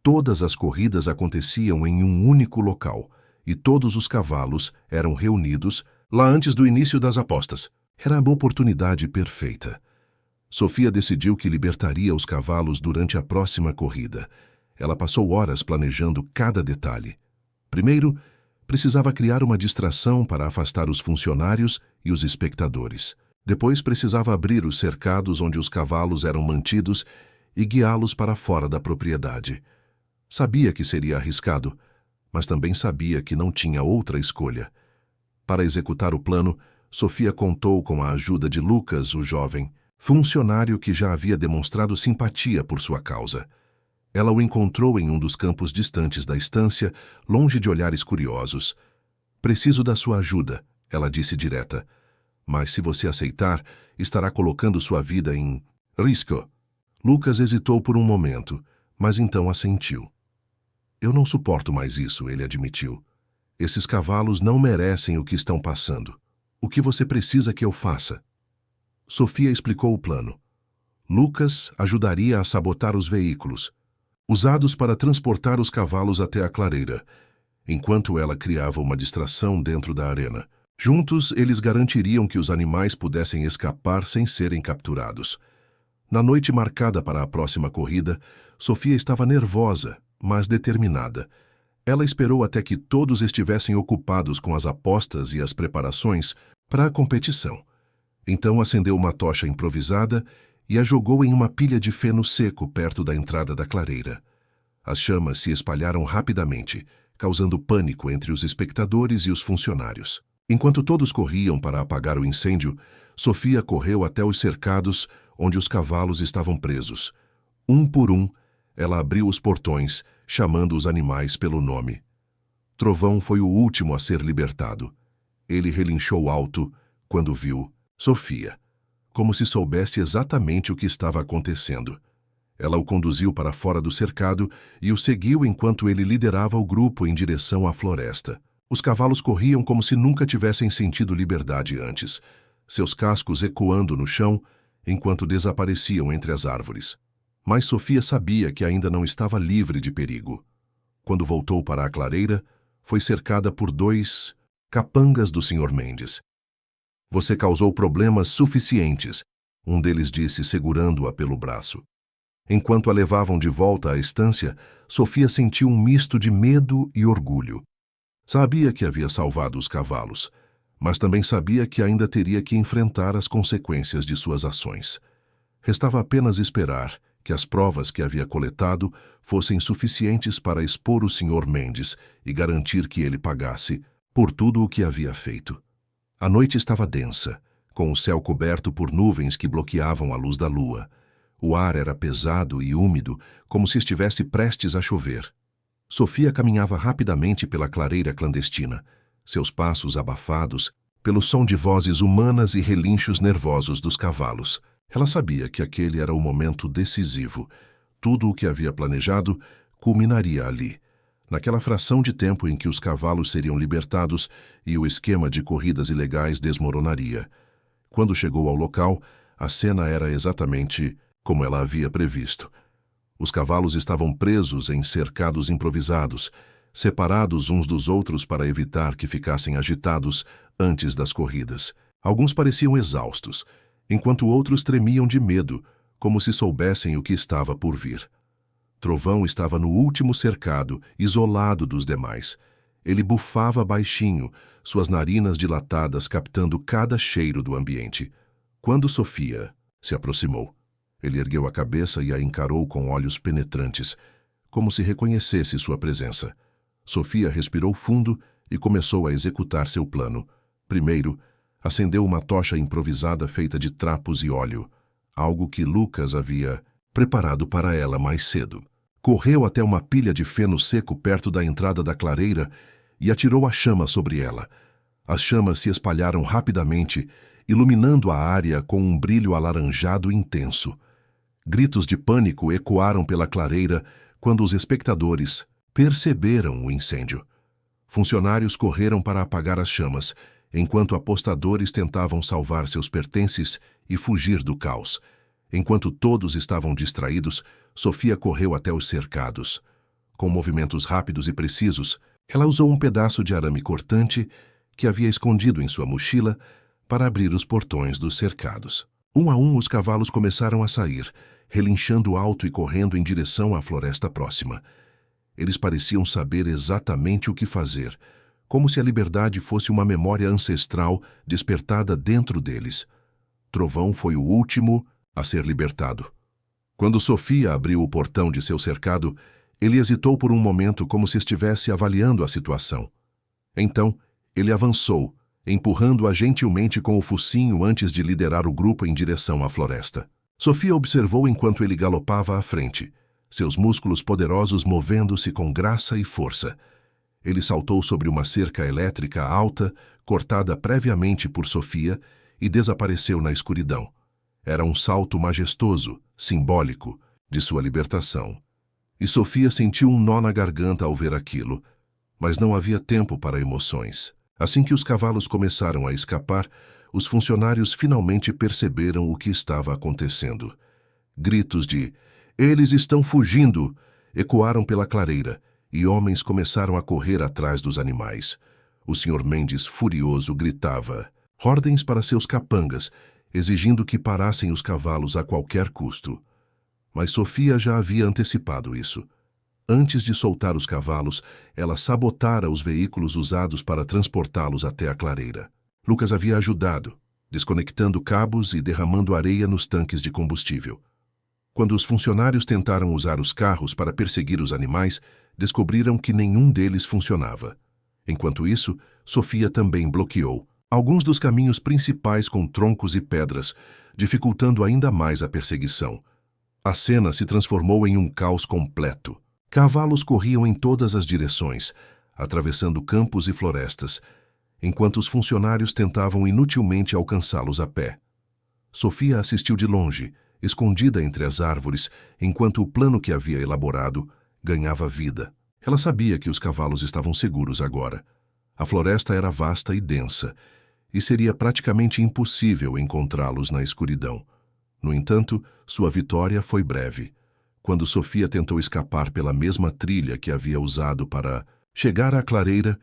Todas as corridas aconteciam em um único local, e todos os cavalos eram reunidos lá antes do início das apostas. Era a oportunidade perfeita. Sofia decidiu que libertaria os cavalos durante a próxima corrida. Ela passou horas planejando cada detalhe. Primeiro, precisava criar uma distração para afastar os funcionários e os espectadores. Depois, precisava abrir os cercados onde os cavalos eram mantidos e guiá-los para fora da propriedade. Sabia que seria arriscado, mas também sabia que não tinha outra escolha. Para executar o plano, Sofia contou com a ajuda de Lucas, o jovem, funcionário que já havia demonstrado simpatia por sua causa. Ela o encontrou em um dos campos distantes da estância, longe de olhares curiosos. "Preciso da sua ajuda", ela disse direta. "Mas se você aceitar, estará colocando sua vida em risco." Lucas hesitou por um momento, mas então assentiu. "Eu não suporto mais isso", ele admitiu. "Esses cavalos não merecem o que estão passando. O que você precisa que eu faça?" Sofia explicou o plano. Lucas ajudaria a sabotar os veículos, usados para transportar os cavalos até a clareira, enquanto ela criava uma distração dentro da arena. Juntos, eles garantiriam que os animais pudessem escapar sem serem capturados. Na noite marcada para a próxima corrida, Sofia estava nervosa, mas determinada. Ela esperou até que todos estivessem ocupados com as apostas e as preparações para a competição. Então acendeu uma tocha improvisada e a jogou em uma pilha de feno seco perto da entrada da clareira. As chamas se espalharam rapidamente, causando pânico entre os espectadores e os funcionários. Enquanto todos corriam para apagar o incêndio, Sofia correu até os cercados onde os cavalos estavam presos. Um por um, ela abriu os portões, chamando os animais pelo nome. Trovão foi o último a ser libertado. Ele relinchou alto quando viu Sofia, como se soubesse exatamente o que estava acontecendo. Ela o conduziu para fora do cercado e o seguiu enquanto ele liderava o grupo em direção à floresta. Os cavalos corriam como se nunca tivessem sentido liberdade antes, seus cascos ecoando no chão enquanto desapareciam entre as árvores. Mas Sofia sabia que ainda não estava livre de perigo. Quando voltou para a clareira, foi cercada por 2 capangas do Sr. Mendes. "Você causou problemas suficientes", um deles disse, segurando-a pelo braço. Enquanto a levavam de volta à estância, Sofia sentiu um misto de medo e orgulho. Sabia que havia salvado os cavalos, mas também sabia que ainda teria que enfrentar as consequências de suas ações. Restava apenas esperar que as provas que havia coletado fossem suficientes para expor o Sr. Mendes e garantir que ele pagasse por tudo o que havia feito. A noite estava densa, com o céu coberto por nuvens que bloqueavam a luz da lua. O ar era pesado e úmido, como se estivesse prestes a chover. Sofia caminhava rapidamente pela clareira clandestina, seus passos abafados pelo som de vozes humanas e relinchos nervosos dos cavalos. Ela sabia que aquele era o momento decisivo. Tudo o que havia planejado culminaria ali, naquela fração de tempo em que os cavalos seriam libertados e o esquema de corridas ilegais desmoronaria. Quando chegou ao local, a cena era exatamente como ela havia previsto. Os cavalos estavam presos em cercados improvisados, separados uns dos outros para evitar que ficassem agitados antes das corridas. Alguns pareciam exaustos, enquanto outros tremiam de medo, como se soubessem o que estava por vir. Trovão estava no último cercado, isolado dos demais. Ele bufava baixinho, suas narinas dilatadas captando cada cheiro do ambiente. Quando Sofia se aproximou, ele ergueu a cabeça e a encarou com olhos penetrantes, como se reconhecesse sua presença. Sofia respirou fundo e começou a executar seu plano. Primeiro, acendeu uma tocha improvisada feita de trapos e óleo, algo que Lucas havia preparado para ela mais cedo. Correu até uma pilha de feno seco perto da entrada da clareira e atirou a chama sobre ela. As chamas se espalharam rapidamente iluminando a área com um brilho alaranjado intenso. Gritos de pânico ecoaram pela clareira quando os espectadores perceberam o incêndio. Funcionários correram para apagar as chamas, enquanto apostadores tentavam salvar seus pertences e fugir do caos. Enquanto todos estavam distraídos, Sofia correu até os cercados. Com movimentos rápidos e precisos, ela usou um pedaço de arame cortante que havia escondido em sua mochila para abrir os portões dos cercados. Um a um, os cavalos começaram a sair, relinchando alto e correndo em direção à floresta próxima. Eles pareciam saber exatamente o que fazer, como se a liberdade fosse uma memória ancestral despertada dentro deles. Trovão foi o último a ser libertado. Quando Sofia abriu o portão de seu cercado, ele hesitou por um momento como se estivesse avaliando a situação. Então, ele avançou, empurrando-a gentilmente com o focinho antes de liderar o grupo em direção à floresta. Sofia observou enquanto ele galopava à frente, seus músculos poderosos movendo-se com graça e força. Ele saltou sobre uma cerca elétrica alta, cortada previamente por Sofia, e desapareceu na escuridão. Era um salto majestoso, simbólico, de sua libertação. E Sofia sentiu um nó na garganta ao ver aquilo, mas não havia tempo para emoções. Assim que os cavalos começaram a escapar, os funcionários finalmente perceberam o que estava acontecendo. Gritos de "Eles estão fugindo!" ecoaram pela clareira, e homens começaram a correr atrás dos animais. O Sr. Mendes, furioso, gritava ordens para seus capangas, exigindo que parassem os cavalos a qualquer custo. Mas Sofia já havia antecipado isso. Antes de soltar os cavalos, ela sabotara os veículos usados para transportá-los até a clareira. Lucas havia ajudado, desconectando cabos e derramando areia nos tanques de combustível. Quando os funcionários tentaram usar os carros para perseguir os animais, descobriram que nenhum deles funcionava. Enquanto isso, Sofia também bloqueou alguns dos caminhos principais com troncos e pedras, dificultando ainda mais a perseguição. A cena se transformou em um caos completo. Cavalos corriam em todas as direções, atravessando campos e florestas, enquanto os funcionários tentavam inutilmente alcançá-los a pé. Sofia assistiu de longe, escondida entre as árvores, enquanto o plano que havia elaborado ganhava vida. Ela sabia que os cavalos estavam seguros agora. A floresta era vasta e densa, e seria praticamente impossível encontrá-los na escuridão. No entanto, sua vitória foi breve. Quando Sofia tentou escapar pela mesma trilha que havia usado para chegar à clareira,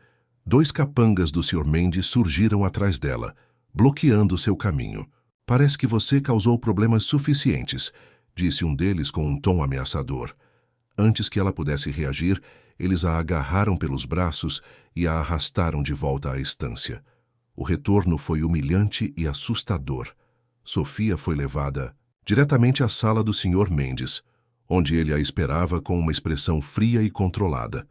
2 capangas do Sr. Mendes surgiram atrás dela, bloqueando seu caminho. "Parece que você causou problemas suficientes", disse um deles com um tom ameaçador. Antes que ela pudesse reagir, eles a agarraram pelos braços e a arrastaram de volta à estância. O retorno foi humilhante e assustador. Sofia foi levada diretamente à sala do Sr. Mendes, onde ele a esperava com uma expressão fria e controlada.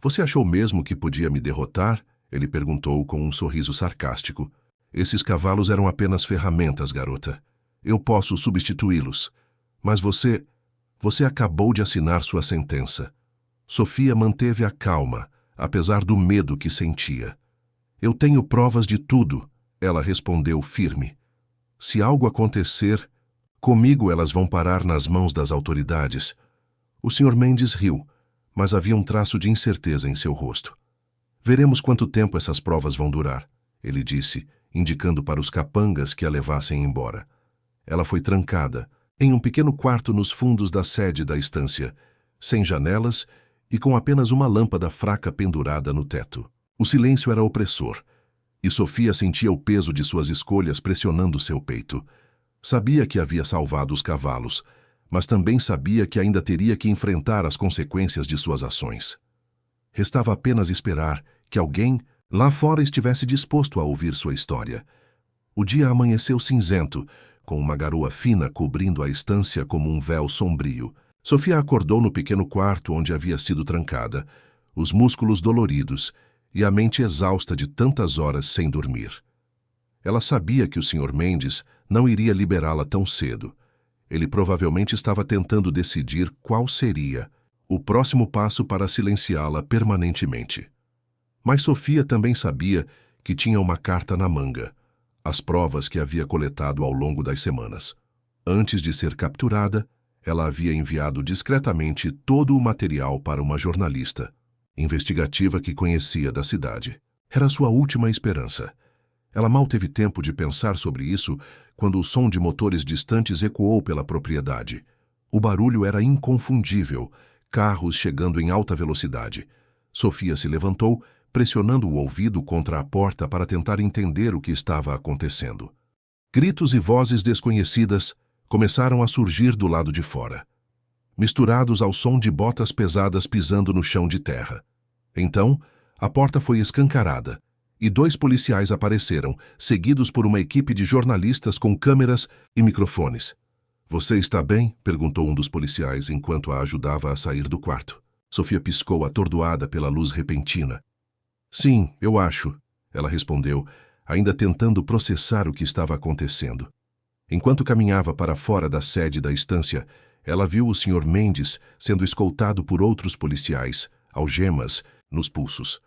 "Você achou mesmo que podia me derrotar?" ele perguntou com um sorriso sarcástico. "Esses cavalos eram apenas ferramentas, garota. Eu posso substituí-los. Mas você acabou de assinar sua sentença." Sofia manteve a calma, apesar do medo que sentia. "Eu tenho provas de tudo", ela respondeu firme. "Se algo acontecer, comigo elas vão parar nas mãos das autoridades." O Sr. Mendes riu, mas havia um traço de incerteza em seu rosto. "Veremos quanto tempo essas provas vão durar", ele disse, indicando para os capangas que a levassem embora. Ela foi trancada, em um pequeno quarto nos fundos da sede da estância, sem janelas e com apenas uma lâmpada fraca pendurada no teto. O silêncio era opressor, e Sofia sentia o peso de suas escolhas pressionando seu peito. Sabia que havia salvado os cavalos, mas também sabia que ainda teria que enfrentar as consequências de suas ações. Restava apenas esperar que alguém lá fora estivesse disposto a ouvir sua história. O dia amanheceu cinzento, com uma garoa fina cobrindo a estância como um véu sombrio. Sofia acordou no pequeno quarto onde havia sido trancada, os músculos doloridos e a mente exausta de tantas horas sem dormir. Ela sabia que o Sr. Mendes não iria liberá-la tão cedo. Ele provavelmente estava tentando decidir qual seria o próximo passo para silenciá-la permanentemente. Mas Sofia também sabia que tinha uma carta na manga, as provas que havia coletado ao longo das semanas. Antes de ser capturada, ela havia enviado discretamente todo o material para uma jornalista investigativa que conhecia da cidade. Era sua última esperança. Ela mal teve tempo de pensar sobre isso quando o som de motores distantes ecoou pela propriedade. O barulho era inconfundível, carros chegando em alta velocidade. Sofia se levantou, pressionando o ouvido contra a porta para tentar entender o que estava acontecendo. Gritos e vozes desconhecidas começaram a surgir do lado de fora, misturados ao som de botas pesadas pisando no chão de terra. Então, a porta foi escancarada e 2 policiais apareceram, seguidos por uma equipe de jornalistas com câmeras e microfones. "Você está bem?" perguntou um dos policiais enquanto a ajudava a sair do quarto. Sofia piscou, atordoada pela luz repentina. "Sim, eu acho", ela respondeu, ainda tentando processar o que estava acontecendo. Enquanto caminhava para fora da sede da estância, ela viu o Sr. Mendes sendo escoltado por outros policiais, algemas nos pulsos.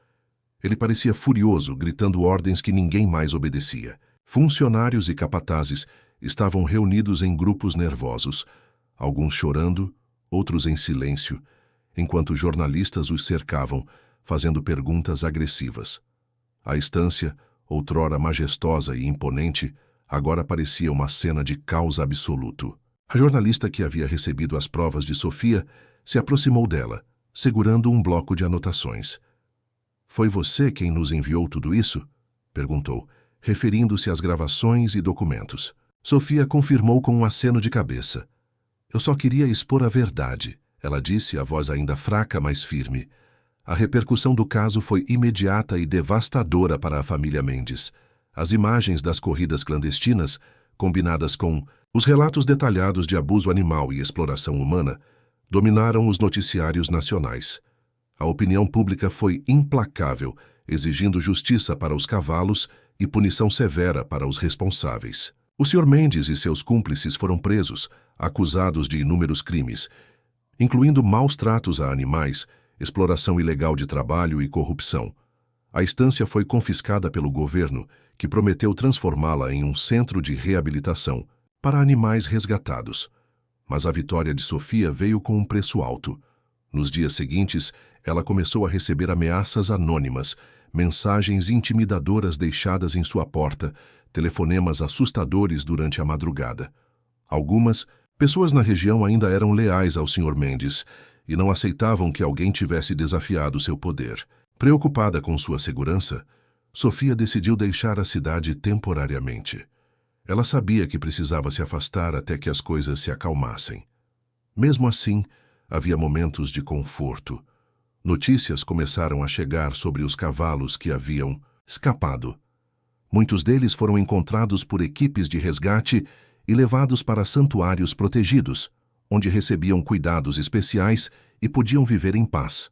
Ele parecia furioso, gritando ordens que ninguém mais obedecia. Funcionários e capatazes estavam reunidos em grupos nervosos, alguns chorando, outros em silêncio, enquanto jornalistas os cercavam, fazendo perguntas agressivas. A estância, outrora majestosa e imponente, agora parecia uma cena de caos absoluto. A jornalista que havia recebido as provas de Sofia se aproximou dela, segurando um bloco de anotações. "Foi você quem nos enviou tudo isso?" perguntou, referindo-se às gravações e documentos. Sofia confirmou com um aceno de cabeça. "Eu só queria expor a verdade", ela disse, a voz ainda fraca, mas firme. A repercussão do caso foi imediata e devastadora para a família Mendes. As imagens das corridas clandestinas, combinadas com os relatos detalhados de abuso animal e exploração humana, dominaram os noticiários nacionais. A opinião pública foi implacável, exigindo justiça para os cavalos e punição severa para os responsáveis. O Sr. Mendes e seus cúmplices foram presos, acusados de inúmeros crimes, incluindo maus tratos a animais, exploração ilegal de trabalho e corrupção. A estância foi confiscada pelo governo, que prometeu transformá-la em um centro de reabilitação para animais resgatados. Mas a vitória de Sofia veio com um preço alto. Nos dias seguintes, ela começou a receber ameaças anônimas, mensagens intimidadoras deixadas em sua porta, telefonemas assustadores durante a madrugada. Algumas pessoas na região ainda eram leais ao Sr. Mendes e não aceitavam que alguém tivesse desafiado seu poder. Preocupada com sua segurança, Sofia decidiu deixar a cidade temporariamente. Ela sabia que precisava se afastar até que as coisas se acalmassem. Mesmo assim, havia momentos de conforto. Notícias começaram a chegar sobre os cavalos que haviam escapado. Muitos deles foram encontrados por equipes de resgate e levados para santuários protegidos, onde recebiam cuidados especiais e podiam viver em paz.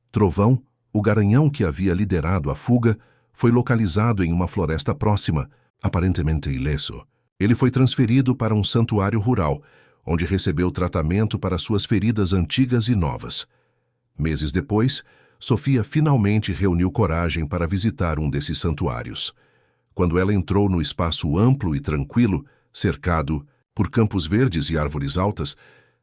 Trovão, o garanhão que havia liderado a fuga, foi localizado em uma floresta próxima, aparentemente ileso. Ele foi transferido para um santuário rural, onde recebeu tratamento para suas feridas antigas e novas. Meses depois, Sofia finalmente reuniu coragem para visitar um desses santuários. Quando ela entrou no espaço amplo e tranquilo, cercado por campos verdes e árvores altas,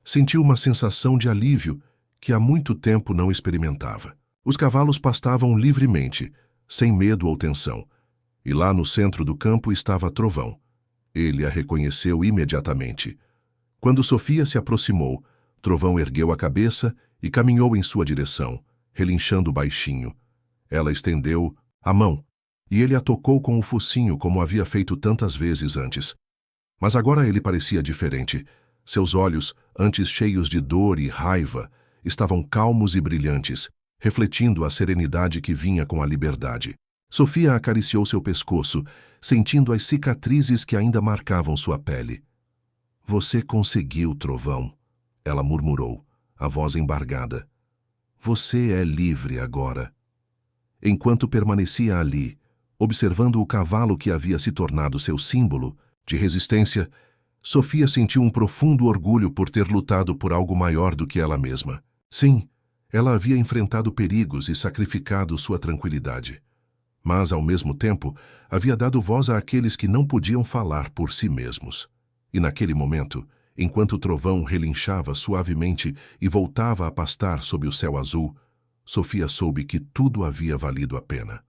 sentiu uma sensação de alívio que há muito tempo não experimentava. Os cavalos pastavam livremente, sem medo ou tensão, e lá no centro do campo estava Trovão. Ele a reconheceu imediatamente. Quando Sofia se aproximou, Trovão ergueu a cabeça e caminhou em sua direção, relinchando baixinho. Ela estendeu a mão, e ele a tocou com o focinho como havia feito tantas vezes antes. Mas agora ele parecia diferente. Seus olhos, antes cheios de dor e raiva, estavam calmos e brilhantes, refletindo a serenidade que vinha com a liberdade. Sofia acariciou seu pescoço, sentindo as cicatrizes que ainda marcavam sua pele. "Você conseguiu, Trovão", ela murmurou, a voz embargada. "Você é livre agora." Enquanto permanecia ali, observando o cavalo que havia se tornado seu símbolo de resistência, Sofia sentiu um profundo orgulho por ter lutado por algo maior do que ela mesma. Sim, ela havia enfrentado perigos e sacrificado sua tranquilidade. Mas, ao mesmo tempo, havia dado voz àqueles que não podiam falar por si mesmos. E naquele momento, enquanto o trovão relinchava suavemente e voltava a pastar sob o céu azul, Sofia soube que tudo havia valido a pena.